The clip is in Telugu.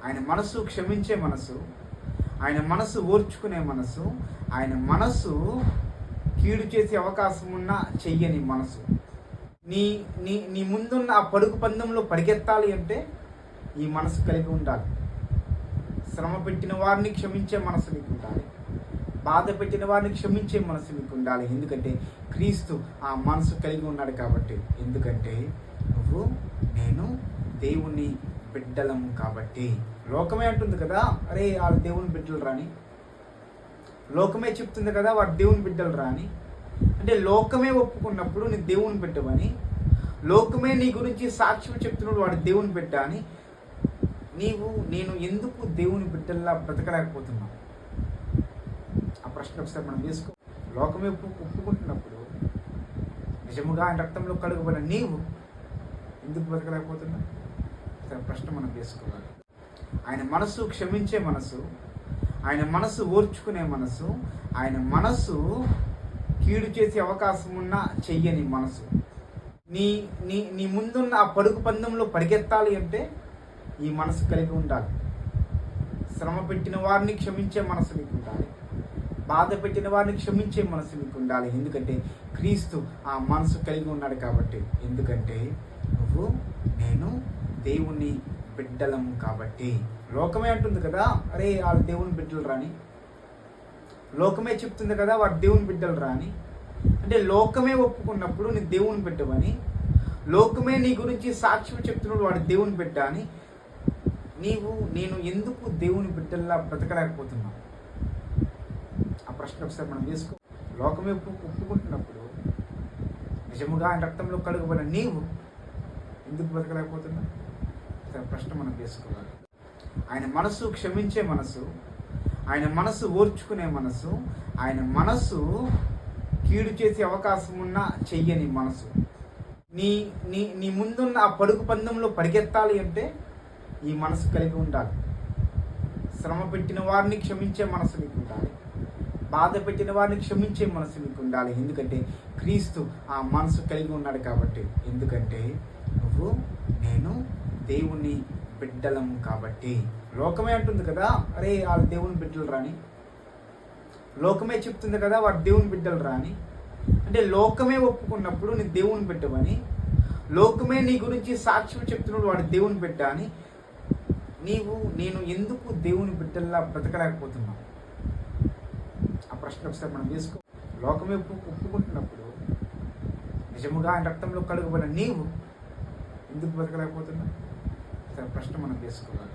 ఆయన మనసు క్షమించే మనసు, ఆయన మనసు ఓర్చుకునే మనసు, ఆయన మనసు కీడు చేసే అవకాశం ఉన్నా చెయ్యని మనసు. నీ నీ నీ ముందున్న ఆ పరుగు పందెంలో పరిగెత్తాలి అంటే ఈ మనసు కలిగి ఉండాలి. శ్రమ పెట్టిన వారిని క్షమించే మనసు నీకు ఉండాలి. బాధ పెట్టిన వారిని క్షమించే మనసు నీకు ఉండాలి. ఎందుకంటే క్రీస్తు ఆ మనసు కలిగి ఉన్నాడు కాబట్టి. ఎందుకంటే నువ్వు నేను దేవుని బిడ్డలము కాబట్టి. లోకమే అంటుంది కదా, అరే వాళ్ళు దేవుని బిడ్డలు రాని. లోకమే చెప్తుంది కదా, వాడు దేవుని బిడ్డలు రాని. అంటే లోకమే ఒప్పుకున్నప్పుడు నీ దేవుని బిడ్డవని, లోకమే నీ గురించి సాక్ష్యం చెప్తున్నప్పుడు వాడు దేవుని బిడ్డ అని, నేను ఎందుకు దేవుని బిడ్డల్లా బ్రతకలేకపోతున్నా? ఆ ప్రశ్న ఒకసారి మనం వేసుకో. లోకమే ఒప్పుకుంటున్నప్పుడు నిజముగా ఆయన రక్తంలో కడుగుబడిన నీవు ఎందుకు బ్రతకలేకపోతున్నా? ప్రశ్న మనం వేసుకోవాలి. ఆయన మనసు క్షమించే మనసు, ఆయన మనసు ఓర్చుకునే మనసు, ఆయన మనసు కీడు చేసే అవకాశం ఉన్నా చెయ్యని మనసు. నీ నీ నీ ముందున్న ఆ పరుగు పందెంలో పరిగెత్తాలి అంటే ఈ మనసు కలిగి ఉండాలి. శ్రమ పెట్టిన వారిని క్షమించే మనసు నీకు ఉండాలి. బాధ పెట్టిన వారిని క్షమించే మనసు నీకు ఉండాలి. ఎందుకంటే క్రీస్తు ఆ మనసు కలిగి ఉన్నాడు కాబట్టి. ఎందుకంటే నువ్వు నేను దేవుని బిడ్డలము కాబట్టి. లోకమే అంటుంది కదా, అరే వాళ్ళు దేవుని బిడ్డలు రాని. లోకమే చెప్తుంది కదా, వాడు దేవుని బిడ్డలు రాని. అంటే లోకమే ఒప్పుకున్నప్పుడు నీ దేవుని బిడ్డవని, లోకమే నీ గురించి సాక్ష్యం చెప్తున్నప్పుడు వాడు దేవుని బిడ్డ అని, నేను ఎందుకు దేవుని బిడ్డల్లా బ్రతకలేకపోతున్నా? ఆ ప్రశ్న ఒకసారి మనం వేసుకో. లోకమే ఒప్పుకుంటున్నప్పుడు నిజముగా ఆయన రక్తంలో కడుగుబడిన నీవు ఎందుకు బ్రతకలేకపోతున్నా? ప్రశ్న మనం వేసుకోవాలి. ఆయన మనసు క్షమించే మనసు, ఆయన మనసు ఓర్చుకునే మనసు, ఆయన మనసు కీడు చేసే అవకాశం ఉన్నా చెయ్యని మనసు. నీ నీ నీ ముందున్న ఆ పరుగు పందెంలో పరిగెత్తాలి అంటే ఈ మనసు కలిగి ఉండాలి. శ్రమ పెట్టిన వారిని క్షమించే మనసు నీకు ఉండాలి. బాధ పెట్టిన వారిని క్షమించే మనసు నీకు ఉండాలి. ఎందుకంటే క్రీస్తు ఆ మనసు కలిగి ఉన్నాడు కాబట్టి. ఎందుకంటే నువ్వు నేను దేవుని బిడ్డలము కాబట్టి. లోకమే అంటుంది కదా, అరే వాళ్ళు దేవుని బిడ్డలు రాని. లోకమే చెప్తుంది కదా, వాడు దేవుని బిడ్డలు రాని. అంటే లోకమే ఒప్పుకున్నప్పుడు నీ దేవుని బిడ్డవని, లోకమే నీ గురించి సాక్ష్యం చెప్తున్నప్పుడు వాడు దేవుని బిడ్డ అని, నేను ఎందుకు దేవుని బిడ్డల్లా బ్రతకలేకపోతున్నా? ఆ ప్రశ్న ఒకసారి మనం వేసుకో. లోకమే ఒప్పుకుంటున్నప్పుడు నిజముగా ఆయన రక్తంలో కడుగుబడిన నీవు ఎందుకు బ్రతకలేకపోతున్నా? ప్రశ్న మనం వేసుకోవాలి.